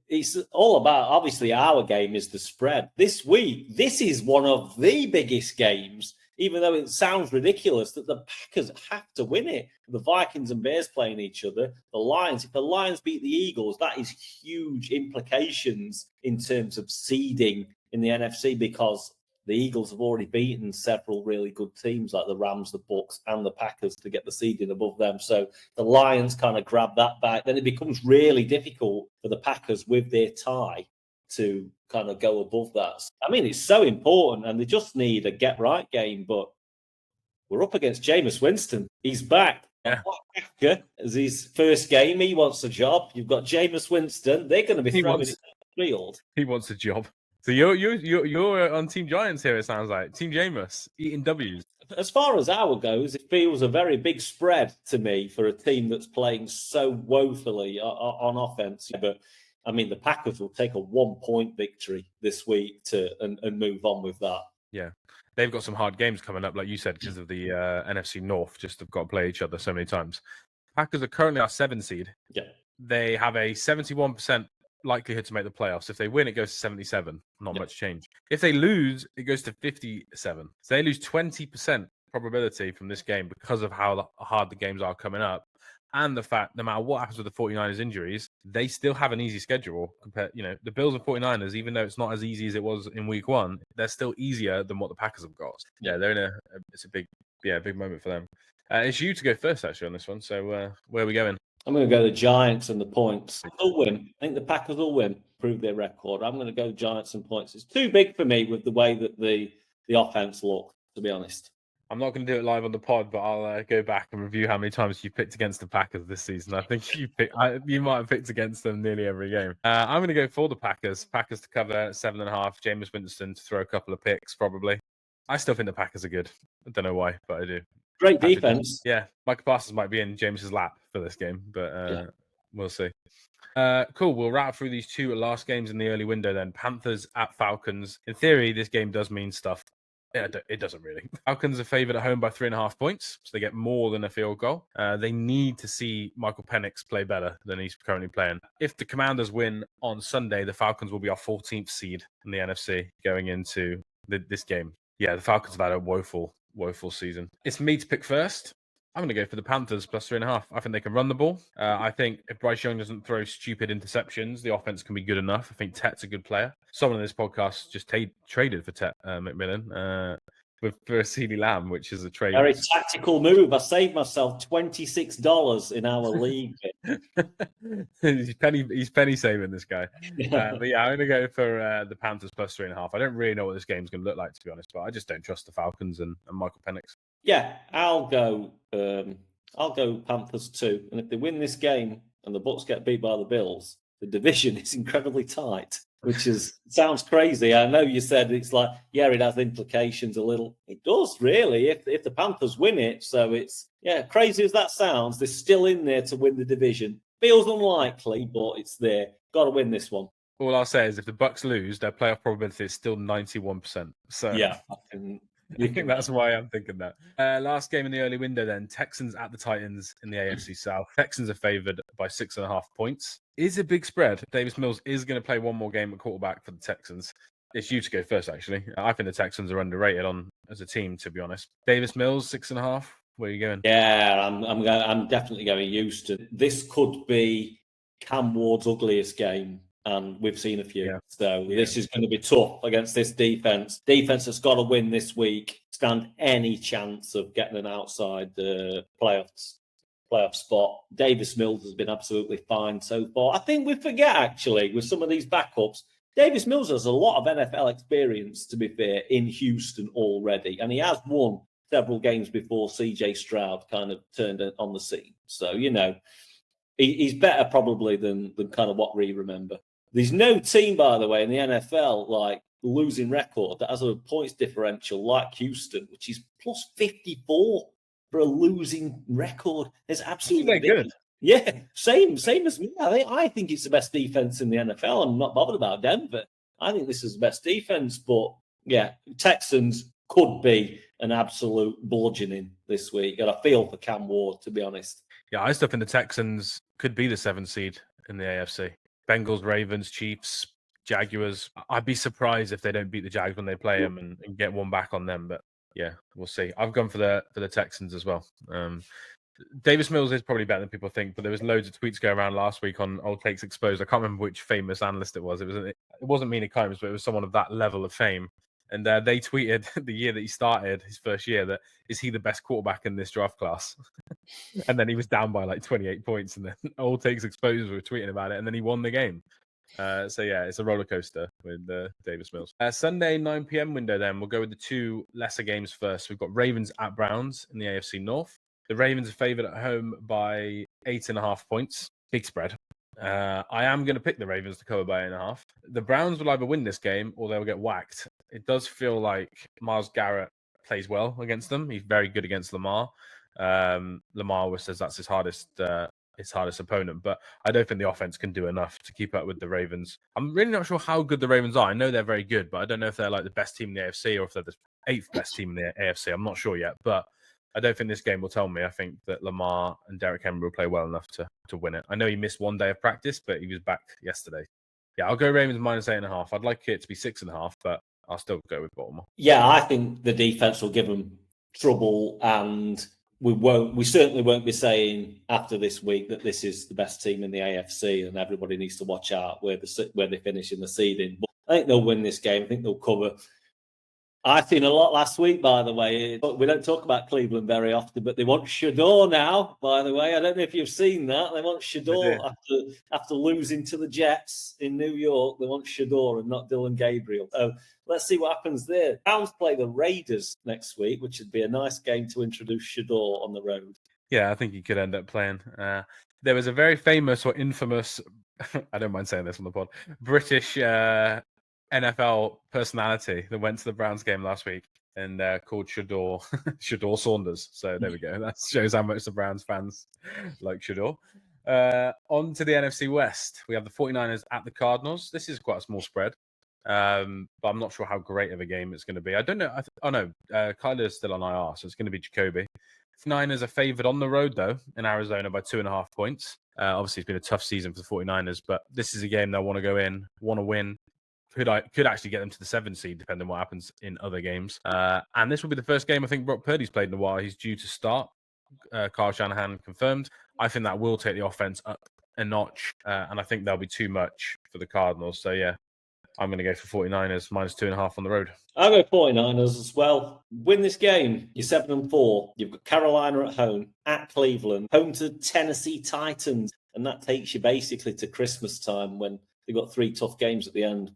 It's all about, obviously, our game is the spread. This week, this is one of the biggest games, even though it sounds ridiculous that the Packers have to win it. The Vikings and Bears playing each other. The Lions, if the Lions beat the Eagles, that is huge implications in terms of seeding in the NFC because the Eagles have already beaten several really good teams like the Rams, the Bucks, and the Packers to get the seeding above them. So the Lions kind of grab that back. Then it becomes really difficult for the Packers with their tie to kind of go above that. I mean, it's so important, and they just need a get-right game, but we're up against Jameis Winston. He's back. Yeah. As his first game, he wants a job. You've got Jameis Winston. They're going to be throwing it in the field. He wants a job. So you're on Team Giants here, it sounds like. Team Jameis, eating W's. As far as our goes, it feels a very big spread to me for a team that's playing so woefully on offense. But, I mean, the Packers will take a 1-point victory this week and move on with that. Yeah. They've got some hard games coming up, like you said, because of the NFC North. Just have got to play each other so many times. Packers are currently our 7 seed. Yeah. They have a 71% likelihood to make the playoffs. If they win, it goes to 77. Not much change. If they lose, it goes to 57. So they lose 20% probability from this game because of how hard the games are coming up. And the fact, no matter what happens with the 49ers injuries, they still have an easy schedule compared, the Bills and 49ers, even though it's not as easy as it was in week 1, they're still easier than what the Packers have got. Yeah, they're in it's a big moment for them. It's you to go first, actually, on this one. So where are we going? I'm going to go the Giants and the points. They'll win. I think the Packers will win, prove their record. I'm going to go Giants and points. It's too big for me with the way that the offense look, to be honest. I'm not going to do it live on the pod, but I'll go back and review how many times you picked against the Packers this season. I think you might have picked against them nearly every game. I'm going to go for the Packers. Packers to cover 7.5. Jameis Winston to throw a couple of picks, probably. I still think the Packers are good. I don't know why, but I do. Great defense. Yeah, Micah Parsons might be in James's lap for this game, but we'll see. Cool. We'll wrap through these 2 last games in the early window then. Panthers at Falcons. In theory, this game does mean stuff. It doesn't really. Falcons are favored at home by 3.5 points, so they get more than a field goal. They need to see Michael Penix play better than he's currently playing. If the Commanders win on Sunday, the Falcons will be our 14th seed in the NFC going into this game. Yeah, the Falcons have had a woeful season. It's me to pick first. I'm going to go for the Panthers plus 3.5. I think they can run the ball. I think if Bryce Young doesn't throw stupid interceptions, the offense can be good enough. I think Tet's a good player. Someone in this podcast just traded for Tet McMillan for CeeDee Lamb, which is a trade. Very tactical move. I saved myself $26 in our league. He's penny saving, this guy. But yeah, I'm going to go for the Panthers plus 3.5. I don't really know what this game's going to look like, to be honest, but I just don't trust the Falcons and Michael Penix. Yeah, I'll go Panthers too. And if they win this game and the Bucks get beat by the Bills, the division is incredibly tight, which sounds crazy. I know you said it's like, it has implications a little. It does, really, if the Panthers win it. So it's, crazy as that sounds, they're still in there to win the division. Feels unlikely, but it's there. Got to win this one. All I'll say is if the Bucks lose, their playoff probability is still 91%. So yeah, I think that's why I'm thinking that. Last game in the early window then, Texans at the Titans in the AFC South. Texans are favored by 6.5 points. Is a big spread. Davis Mills is going to play one more game at quarterback for the Texans. It's you to go first, actually. I think the Texans are underrated as a team, to be honest. Davis Mills, 6.5. Where are you going? Yeah, I'm definitely going Houston. This could be Cam Ward's ugliest game. And we've seen a few. Yeah. So this is going to be tough against this defense. Defense has got to win this week, stand any chance of getting an outside playoff spot. Davis Mills has been absolutely fine so far. I think we forget, actually, with some of these backups, Davis Mills has a lot of NFL experience, to be fair, in Houston already. And he has won several games before CJ Stroud kind of turned on the scene. So, he's better probably than kind of what we remember. There's no team, by the way, in the NFL, like losing record that has a points differential like Houston, which is plus 54 for a losing record. It's absolutely good. Yeah, same as me. I think it's the best defense in the NFL. I'm not bothered about Denver. I think this is the best defense, but yeah, Texans could be an absolute bludgeoning this week. And I feel for Cam Ward, to be honest. Yeah, I still think the Texans could be the 7th seed in the AFC. Bengals, Ravens, Chiefs, Jaguars. I'd be surprised if they don't beat the Jags when they play them and get one back on them. But yeah, we'll see. I've gone for the Texans as well. Davis Mills is probably better than people think, but there was loads of tweets going around last week on Old Takes Exposed. I can't remember which famous analyst it was. It wasn't Mina Kimes, but it was someone of that level of fame. And they tweeted the year that he started, his first year, that is he the best quarterback in this draft class? And then he was down by like 28 points, and then All Takes Exposed were tweeting about it, and then he won the game. So yeah, it's a roller coaster with Davis Mills. Sunday 9 p.m. window. Then we'll go with the two lesser games first. We've got Ravens at Browns in the AFC North. The Ravens are favored at home by 8.5 points. Big spread. I am going to pick the Ravens to cover by 8.5. The Browns will either win this game or they'll get whacked. It does feel like Myles Garrett plays well against them. He's very good against Lamar. Lamar says that's his hardest opponent, but I don't think the offense can do enough to keep up with the Ravens. I'm really not sure how good the Ravens are. I know they're very good, but I don't know if they're like the best team in the AFC or if they're the 8th best team in the AFC. I'm not sure yet, but I don't think this game will tell me. I think that Lamar and Derrick Henry will play well enough to win it. I know he missed one day of practice, but he was back yesterday. Yeah, I'll go Ravens minus 8.5. I'd like it to be 6.5, but I'll still go with Baltimore. Yeah, I think the defense will give them trouble, and we certainly won't be saying after this week that this is the best team in the AFC and everybody needs to watch out where they finish in the seeding. But I think they'll win this game. I think they'll cover. I've seen a lot last week, by the way. We don't talk about Cleveland very often, but they want Shador now, by the way. I don't know if you've seen that. They want Shador after losing to the Jets in New York. They want Shador and not Dylan Gabriel. So let's see what happens there. Browns play the Raiders next week, which would be a nice game to introduce Shador on the road. Yeah, I think he could end up playing. There was a very famous or infamous, I don't mind saying this on the pod, British NFL personality that went to the Browns game last week and called Shador Shador Saunders. So there we go. That shows how much the Browns fans like Shador. On to the NFC West. We have the 49ers at the Cardinals. This is quite a small spread, but I'm not sure how great of a game it's going to be. I don't know. Kyler's still on IR, so it's going to be Jacoby. Niners are favored on the road, though, in Arizona by 2.5 points. Obviously, it's been a tough season for the 49ers, but this is a game they'll want to go in, want to win. Could actually get them to the 7th seed, depending on what happens in other games. And this will be the first game I think Brock Purdy's played in a while. He's due to start. Kyle Shanahan confirmed. I think that will take the offense up a notch, and I think that'll be too much for the Cardinals. So, yeah, I'm going to go for 49ers minus 2.5 on the road. I'll go 49ers as well. Win this game. You're 7-4. You've got Carolina at home, at Cleveland, home to Tennessee Titans. And that takes you basically to Christmas time when they've got 3 tough games at the end.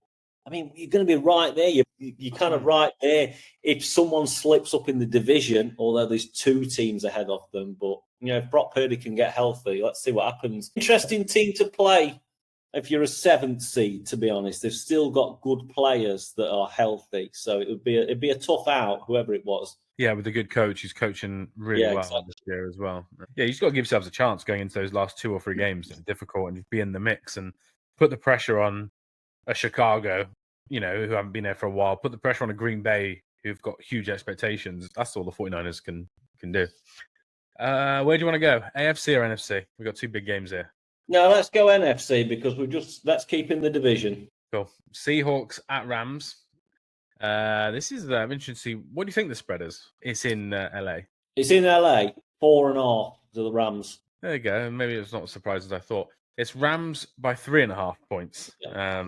I mean, you're going to be right there. You're kind of right there. If someone slips up in the division, although there's 2 teams ahead of them, but, if Brock Purdy can get healthy, let's see what happens. Interesting team to play. If you're a 7th seed, to be honest, they've still got good players that are healthy. So it'd be a tough out, whoever it was. Yeah, with a good coach who's coaching really well this year as well. Yeah, you just got to give yourselves a chance going into those last 2 or 3 games that are difficult and just be in the mix and put the pressure on a Chicago, who haven't been there for a while. Put the pressure on a Green Bay who've got huge expectations. That's all the 49ers can do. Where do you want to go? AFC or NFC? We've got 2 big games here. No, let's go NFC because let's keep in the division. Cool. Seahawks at Rams. This is interesting to see. What do you think the spread is? It's in LA. It's in LA. 4.5 to the Rams. There you go. Maybe it's not as surprising as I thought. It's Rams by 3.5 points. Yeah.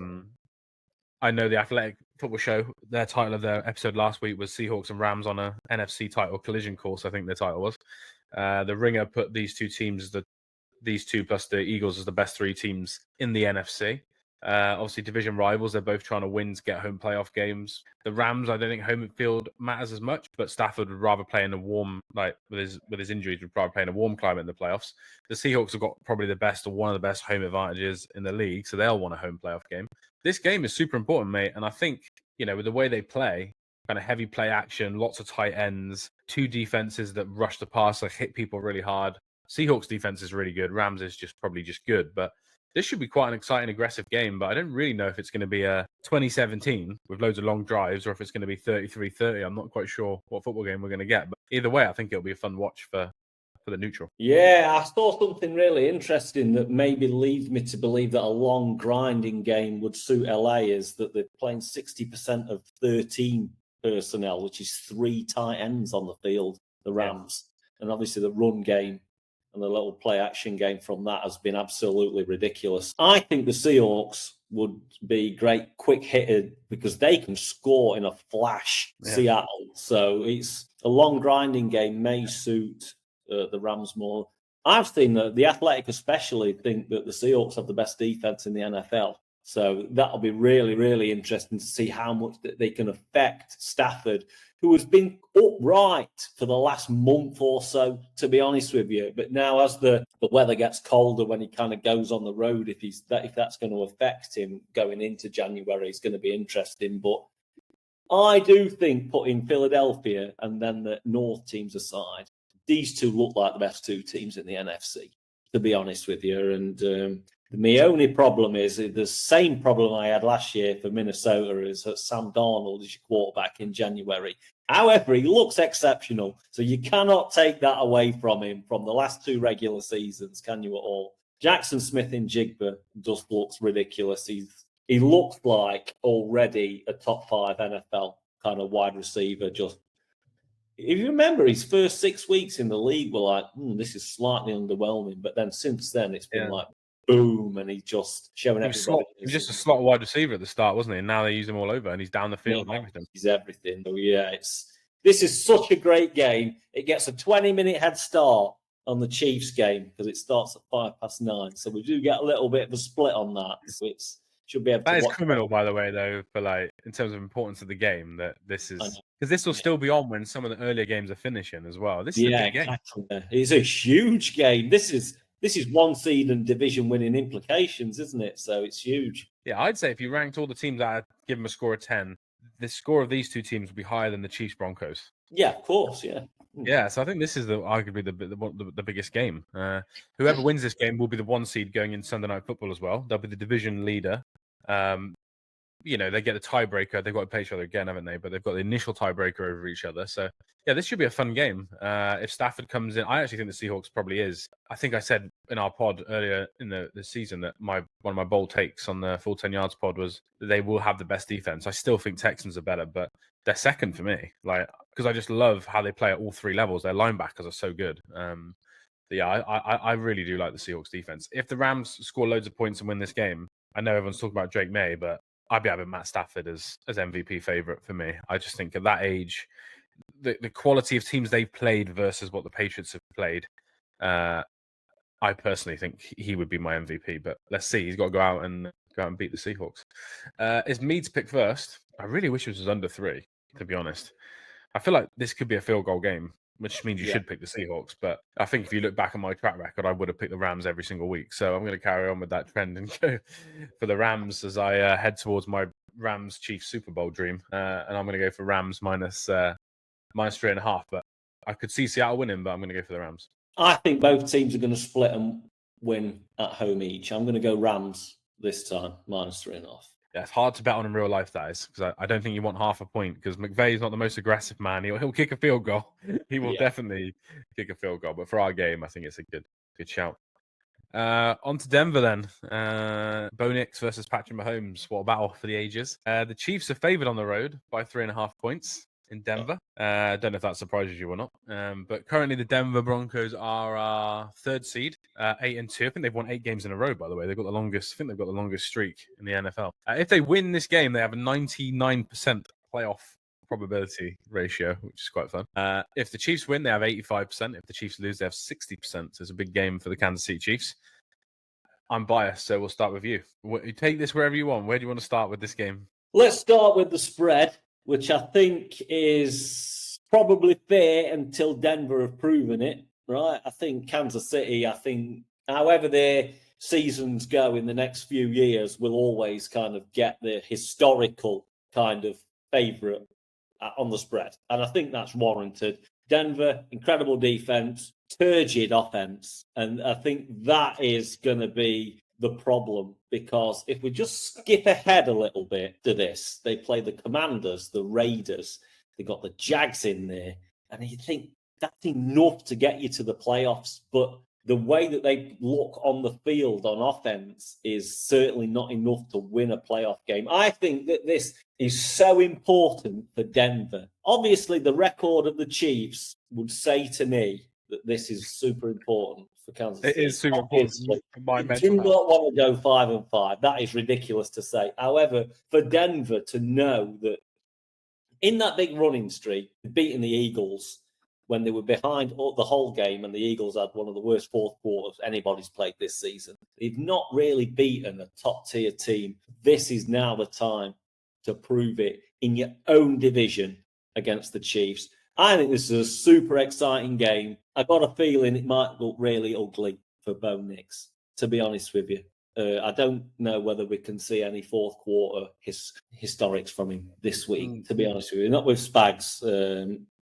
I know the Athletic Football Show, their title of their episode last week was Seahawks and Rams on a NFC title collision course, I think their title was. The Ringer put these 2 teams, these 2 plus the Eagles, as the best 3 teams in the NFC. Obviously, division rivals, they're both trying to win to get home playoff games. The Rams, I don't think home field matters as much, but Stafford would rather play in a warm, with his injuries, would rather play in a warm climate in the playoffs. The Seahawks have got probably the best or one of the best home advantages in the league, so they'll want a home playoff game. This game is super important, mate, and I think, with the way they play, kind of heavy play action, lots of tight ends, 2 defenses that rush the passer, hit people really hard. Seahawks defense is really good. Rams is probably just good, but this should be quite an exciting, aggressive game. But I don't really know if it's going to be a 2017 with loads of long drives or if it's going to be 33-30. I'm not quite sure what football game we're going to get. But either way, I think it'll be a fun watch for the neutral. Yeah, I saw something really interesting that maybe leads me to believe that a long grinding game would suit LA is that they're playing 60% of 13 personnel, which is 3 tight ends on the field, the Rams. Yeah. And obviously the run game and the little play action game from that has been absolutely ridiculous. I think the Seahawks would be great quick hitter because they can score in a flash, Seattle. So it's a long grinding game may suit the Rams more. I've seen that the Athletic especially think that the Seahawks have the best defense in the NFL. So that'll be really, really interesting to see how much that they can affect Stafford, who has been upright for the last month or so, to be honest with you. But now as the weather gets colder when he kind of goes on the road, if that's going to affect him going into January, it's going to be interesting. But I do think putting Philadelphia and then the North teams aside, these two look like the best two teams in the NFC, to be honest with you. And my only problem is the same problem I had last year for Minnesota is that Sam Darnold is your quarterback in January. However, he looks exceptional, so you cannot take that away from him from the last two regular seasons, can you at all? Jackson Smith-Njigba just looks ridiculous. He looks like already a top 5 NFL kind of wide receiver. Just if you remember, his first 6 weeks in the league were like, this is slightly underwhelming, but then since then it's been like boom, and he's just showing everybody. He was just a slot wide receiver at the start, wasn't he? And now they use him all over, and he's down the field and everything. He's everything. So this is such a great game. It gets a 20-minute head start on the Chiefs game because it starts at 9:05. So we do get a little bit of a split on that. So it should be able to. That is criminal, by the way, though, for in terms of importance of the game. That this is because this will still be on when some of the earlier games are finishing as well. This is a big game. It's a huge game. This is one seed and division winning implications, isn't it? So it's huge. Yeah, I'd say if you ranked all the teams that give them a score of 10, the score of these two teams would be higher than the Chiefs Broncos. Yeah, of course. Yeah. Yeah, so I think this is arguably the biggest game. Whoever wins this game will be the 1 seed going in Sunday Night Football as well. They'll be the division leader. They get the tiebreaker. They've got to play each other again, haven't they? But they've got the initial tiebreaker over each other. So, yeah, this should be a fun game. If Stafford comes in, I actually think the Seahawks probably is. I think I said in our pod earlier in the season that one of my bold takes on the Full 10 Yards pod was that they will have the best defense. I still think Texans are better, but they're second for me. Because I just love how they play at all 3 levels. Their linebackers are so good. I really do like the Seahawks defense. If the Rams score loads of points and win this game, I know everyone's talking about Drake May, but I'd be having Matt Stafford as MVP favorite for me. I just think at that age, the quality of teams they've played versus what the Patriots have played, I personally think he would be my MVP. But let's see. He's got to go out and beat the Seahawks. It's me to pick first. I really wish it was under 3, to be honest. I feel like this could be a field goal game, which means you should pick the Seahawks. But I think if you look back at my track record, I would have picked the Rams every single week. So I'm going to carry on with that trend and go for the Rams as I head towards my Rams-Chiefs Super Bowl dream. And I'm going to go for Rams minus 3.5. But I could see Seattle winning, but I'm going to go for the Rams. I think both teams are going to split and win at home each. I'm going to go Rams this time, minus 3.5. Yeah, it's hard to bet on in real life, that is, because I don't think you want half a point because McVay's not the most aggressive man. He'll kick a field goal. He will definitely kick a field goal. But for our game, I think it's a good shout. On to Denver then. Bo Nix versus Patrick Mahomes. What a battle for the ages. The Chiefs are favored on the road by 3.5 points in Denver. I don't know if that surprises you or not. But currently the Denver Broncos are our 3rd seed, 8-2. I think they've won 8 games in a row, by the way. They've got the longest streak in the NFL. If they win this game, they have a 99% playoff probability ratio, which is quite fun. If the Chiefs win, they have 85%. If the Chiefs lose, they have 60%. So it's a big game for the Kansas City Chiefs. I'm biased, so we'll start with you. You take this wherever you want. Where do you want to start with this game? Let's start with the spread, which I think is probably fair until Denver have proven it, right? I think Kansas City, however their seasons go in the next few years, will always kind of get the historical kind of favourite on the spread. And I think that's warranted. Denver, incredible defense, turgid offense. And I think that is going to be the problem, because if we just skip ahead a little bit to this, they play the Commanders, the Raiders, they got the Jags in there, and you think that's enough to get you to the playoffs. But the way that they look on the field on offense is certainly not enough to win a playoff game. I think that this is so important for Denver. Obviously, the record of the Chiefs would say to me that this is super important for Kansas It City. is super important for my You mental do health. not want to go 5-5. That is ridiculous to say. However, for Denver to know that in that big running streak, beating the Eagles when they were behind the whole game, and the Eagles had one of the worst fourth quarters anybody's played this season. They've not really beaten a top-tier team. This is now the time to prove it in your own division against the Chiefs. I think this is a super exciting game. I got a feeling it might look really ugly for Bo Nix, to be honest with you. I don't know whether we can see any fourth quarter historics from him this week, to be honest with you. Not with Spags.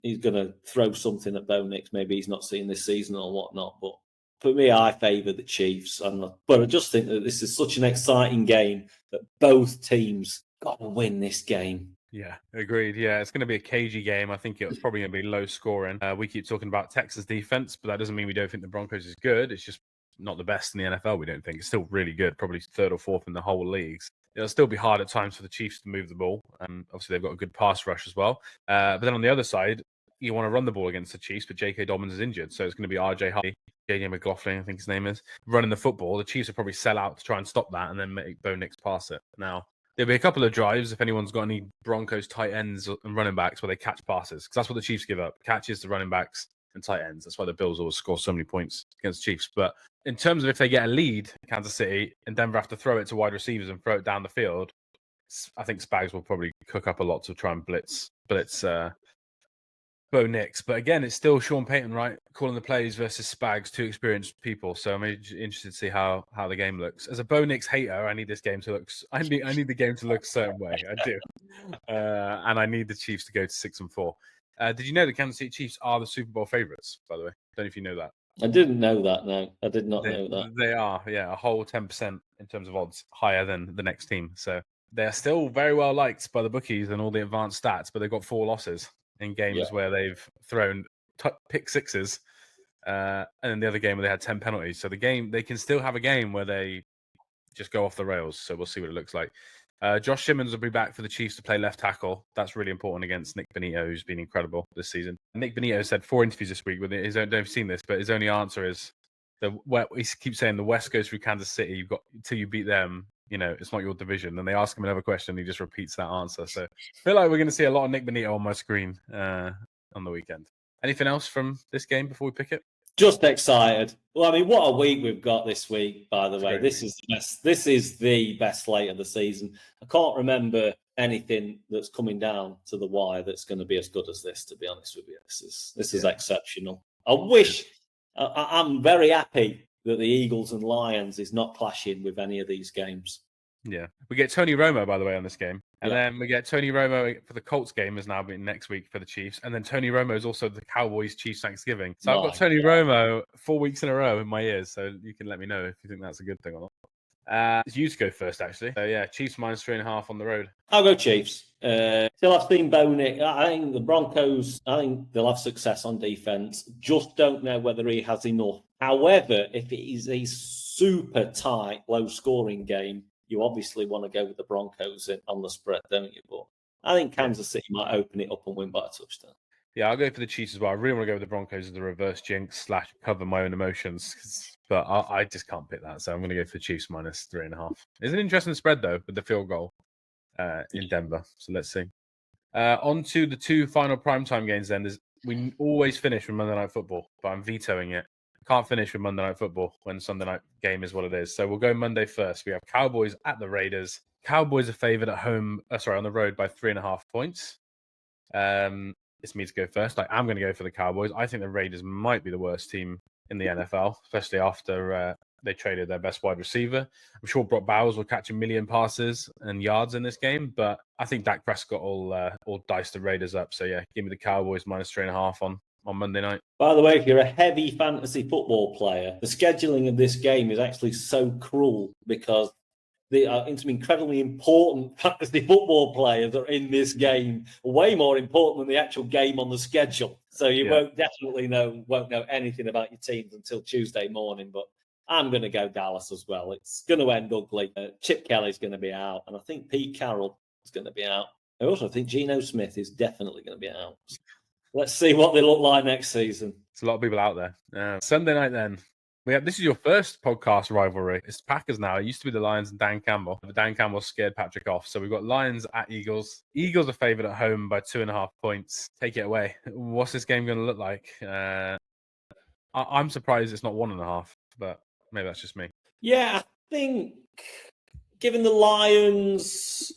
He's going to throw something at Bo Nix. Maybe he's not seen this season or whatnot. But for me, I favour the Chiefs. But I just think that this is such an exciting game that both teams got to win this game. Yeah, agreed. Yeah, it's going to be a cagey game. I think it's probably going to be low scoring. We keep talking about Texas defense, but that doesn't mean we don't think the Broncos is good. It's just not the best in the NFL, we don't think. It's still really good, probably third or fourth in the whole leagues. It'll still be hard at times for the Chiefs to move the ball. Obviously, they've got a good pass rush as well. But then on the other side, you want to run the ball against the Chiefs, but J.K. Dobbins is injured. So it's going to be R.J. Hardy, J.J. McLaughlin, I think his name is, running the football. The Chiefs will probably sell out to try and stop that and then make Bo Nix pass it. Now, there'll be a couple of drives if anyone's got any Broncos tight ends and running backs where they catch passes, because that's what the Chiefs give up, catches to running backs and tight ends. That's why the Bills always score so many points against the Chiefs. But in terms of if they get a lead, Kansas City, and Denver have to throw it to wide receivers and throw it down the field, I think Spags will probably cook up a lot to try and blitz Bo Nix. But again, it's still Sean Payton, right? Calling the plays versus Spags, two experienced people. So I'm interested to see how the game looks. As a Bo Nix hater, I need this game to look. I need the game to look a certain way. I do, and I need the Chiefs to go to 6-4. Did you know the Kansas City Chiefs are the Super Bowl favorites? By the way, don't know if you know that. I didn't know that. No, I did not know that. They are, yeah, a whole 10% in terms of odds higher than the next team. So they're still very well liked by the bookies and all the advanced stats, but they've got 4 losses in games where they've thrown pick sixes, and then the other game where they had 10 penalties. So they can still have a game where they just go off the rails. So we'll see what it looks like. Josh Simmons will be back for the Chiefs to play left tackle. That's really important against Nick Bonito, who's been incredible this season. Nick Bonito said 4 interviews this week. I don't know if you've seen this, but his only answer is he keeps saying the West goes through Kansas City. You've got until you beat them. You know, it's not your division. And they ask him another question, and he just repeats that answer. So I feel like we're going to see a lot of Nick Bonito on my screen on the weekend. Anything else from this game before we pick it? Just excited. Well, I mean, what a week we've got this week, by the way. This is the best slate of the season. I can't remember anything that's coming down to the wire that's going to be as good as this, to be honest with you. This is exceptional. I'm very happy that the Eagles and Lions is not clashing with any of these games. Yeah. We get Tony Romo, by the way, on this game. And then we get Tony Romo for the Colts game is now being next week for the Chiefs. And then Tony Romo is also the Cowboys-Chiefs Thanksgiving. So I've got Tony Romo 4 weeks in a row in my ears. So you can let me know if you think that's a good thing or not. It's you to go first, actually. So yeah, Chiefs -3.5 on the road. I'll go Chiefs. Still I've seen Bo Nix. I think the Broncos, I think they'll have success on defense. Just don't know whether he has enough. However, if it is a super tight, low-scoring game, you obviously want to go with the Broncos on the spread, don't you? But I think Kansas City might open it up and win by a touchdown. Yeah, I'll go for the Chiefs as well. I really want to go with the Broncos as the reverse jinx / cover my own emotions, but I just can't pick that. So I'm going to go for the Chiefs -3.5. It's an interesting spread, though, with the field goal in Denver. So let's see. On to the 2 final primetime games then. We always finish with Monday Night Football, but I'm vetoing it. Can't finish with Monday Night Football when Sunday night game is what it is. So we'll go Monday first. We have Cowboys at the Raiders. Cowboys are favored at home, on the road by 3.5 points. It's me to go first. I'm going to go for the Cowboys. I think the Raiders might be the worst team in the NFL, especially after they traded their best wide receiver. I'm sure Brock Bowers will catch 1 million passes and yards in this game, but I think Dak Prescott will dice the Raiders up. So yeah, give me the Cowboys -3.5 on Monday night. By the way, if you're a heavy fantasy football player, the scheduling of this game is actually so cruel because some incredibly important fantasy football players are in this game, way more important than the actual game on the schedule. So you won't know anything about your teams until Tuesday morning. But I'm going to go Dallas as well. It's going to end ugly. Chip Kelly's going to be out, and I think Pete Carroll is going to be out. I also think Geno Smith is definitely going to be out. Let's see what they look like next season. There's a lot of people out there. Sunday night then. This is your first podcast rivalry. It's Packers now. It used to be the Lions and Dan Campbell. But Dan Campbell scared Patrick off. So we've got Lions at Eagles. Eagles are favored at home by 2.5 points. Take it away. What's this game going to look like? I'm surprised it's not 1.5, but maybe that's just me. Yeah, I think given the Lions'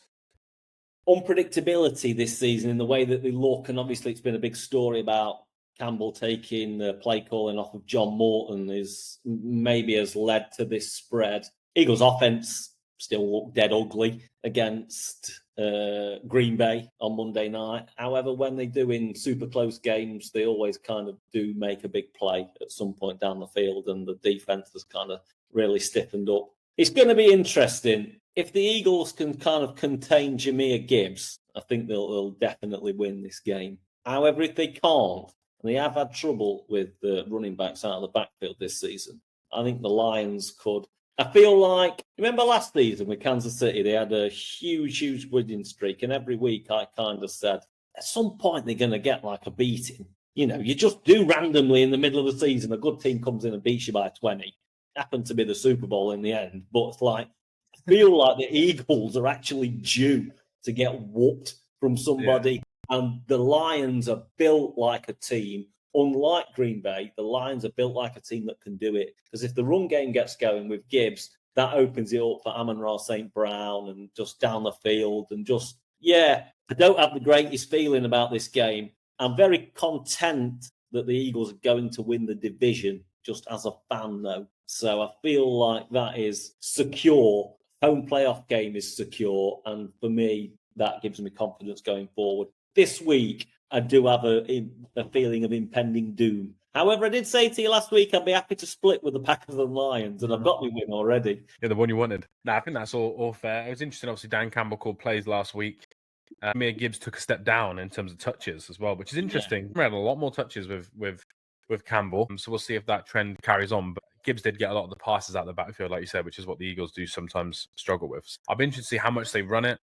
unpredictability this season in the way that they look, and obviously it's been a big story about Campbell taking the play calling off of John Morton has led to this spread. Eagles' offense still look dead ugly against Green Bay on Monday night. However, when they do in super close games, they always kind of do make a big play at some point down the field, and the defense has kind of really stiffened up. It's going to be interesting. If the Eagles can kind of contain Jahmyr Gibbs, I think they'll definitely win this game. However, if they can't, and they have had trouble with the running backs out of the backfield this season, I think the Lions could. I feel like, remember last season with Kansas City, they had a huge winning streak, and every week I kind of said, at some point they're going to get like a beating. You know, you just do randomly in the middle of the season, a good team comes in and beats you by 20. Happened to be the Super Bowl in the end, but it's like, I feel like the Eagles are actually due to get whooped from somebody, and the Lions are built like a team. Unlike Green Bay, the Lions are built like a team that can do it. Because if the run game gets going with Gibbs, that opens it up for Amon-Ra St. Brown and just down the field. And I don't have the greatest feeling about this game. I'm very content that the Eagles are going to win the division, just as a fan, though. So I feel like that is secure. Home playoff game is secure. And for me, that gives me confidence going forward. This week, I do have a feeling of impending doom. However, I did say to you last week I'd be happy to split with the Packers and Lions, and I've got my win already. Yeah, the one you wanted. No, I think that's all fair. It was interesting. Obviously, Dan Campbell called plays last week. Jahmyr Gibbs took a step down in terms of touches as well, which is interesting. Yeah. We had a lot more touches with Campbell, so we'll see if that trend carries on. But Gibbs did get a lot of the passes out of the backfield, like you said, which is what the Eagles do sometimes struggle with. So I'll be interested to see how much they run it.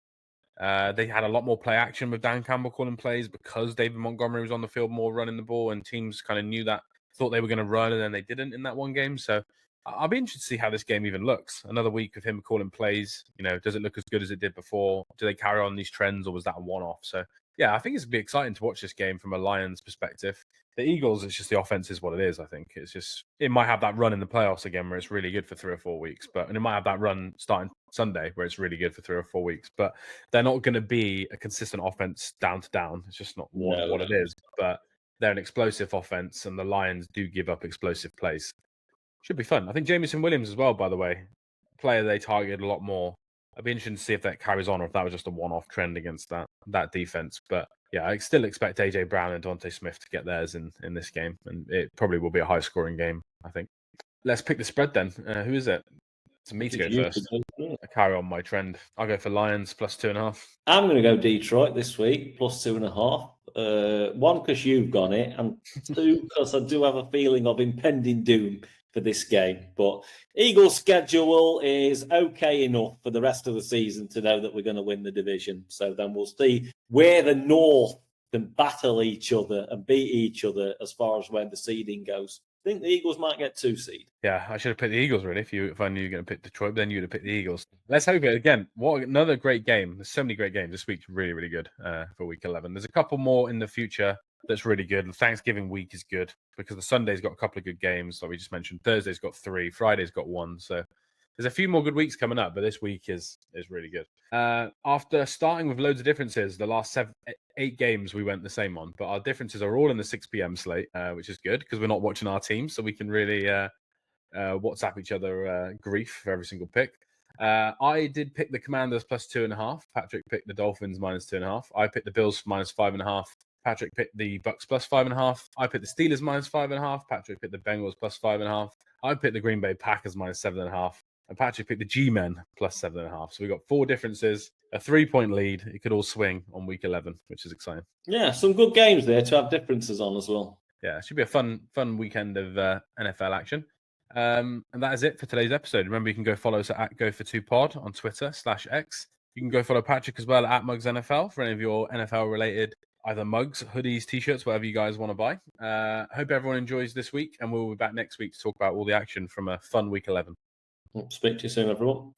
They had a lot more play action with Dan Campbell calling plays because David Montgomery was on the field more running the ball, and teams kind of knew that, thought they were going to run, and then they didn't in that one game. So I'll be interested to see how this game even looks. Another week of him calling plays, does it look as good as it did before? Do they carry on these trends, or was that a one-off? So yeah, I think it's going to be exciting to watch this game from a Lions perspective. The Eagles, it's just the offense is what it is, I think. It might have that run in the playoffs again where it's really good for 3 or 4 weeks, and it might have that run starting Sunday where it's really good for 3 or 4 weeks, but they're not going to be a consistent offense down to down. It's just not what it is, but they're an explosive offense, and the Lions do give up explosive plays. Should be fun. I think Jameson Williams as well, by the way, player they targeted a lot more. I'd be interested to see if that carries on or if that was just a one-off trend against that defense. But yeah, I still expect AJ Brown and Devontae Smith to get theirs in this game, and it probably will be a high-scoring game, I think. Let's pick the spread then. Who is it? It's me to go first. I carry on my trend. I'll go for Lions plus 2.5. I'm going to go Detroit this week plus 2.5. One, because you've got it, and two, because I do have a feeling of impending doom for this game. But Eagles' schedule is okay enough for the rest of the season to know that we're going to win the division. So then we'll see where the North can battle each other and beat each other as far as where the seeding goes. I think the Eagles might get 2 seed. Yeah, I should have picked the Eagles, really, if I knew you were going to pick Detroit, but then you'd have picked the Eagles. Let's hope it. Again, what another great game. There's so many great games. This week's really, really good for Week 11. There's a couple more in the future that's really good. The Thanksgiving week is good because the Sunday's got a couple of good games, like we just mentioned. Thursday's got 3, Friday's got 1. So there's a few more good weeks coming up, but this week is really good. After starting with loads of differences, the last 8 games we went the same on, but our differences are all in the 6 p.m. slate, which is good because we're not watching our team, so we can really WhatsApp each other grief for every single pick. I did pick the Commanders plus 2.5. Patrick picked the Dolphins minus 2.5. I picked the Bills minus 5.5. Patrick picked the Bucks plus 5.5. I picked the Steelers minus 5.5. Patrick picked the Bengals plus 5.5. I picked the Green Bay Packers minus 7.5. And Patrick picked the G-Men plus 7.5. So we got 4 differences, a 3-point lead. It could all swing on Week 11, which is exciting. Yeah, some good games there to have differences on as well. Yeah, it should be a fun weekend of NFL action. And that is it for today's episode. Remember, you can go follow us at Go42Pod on Twitter /X. You can go follow Patrick as well at MugsNFL for any of your NFL-related either mugs, hoodies, t-shirts, whatever you guys want to buy. Hope everyone enjoys this week, and we'll be back next week to talk about all the action from a fun week 11. Speak to you soon, everyone.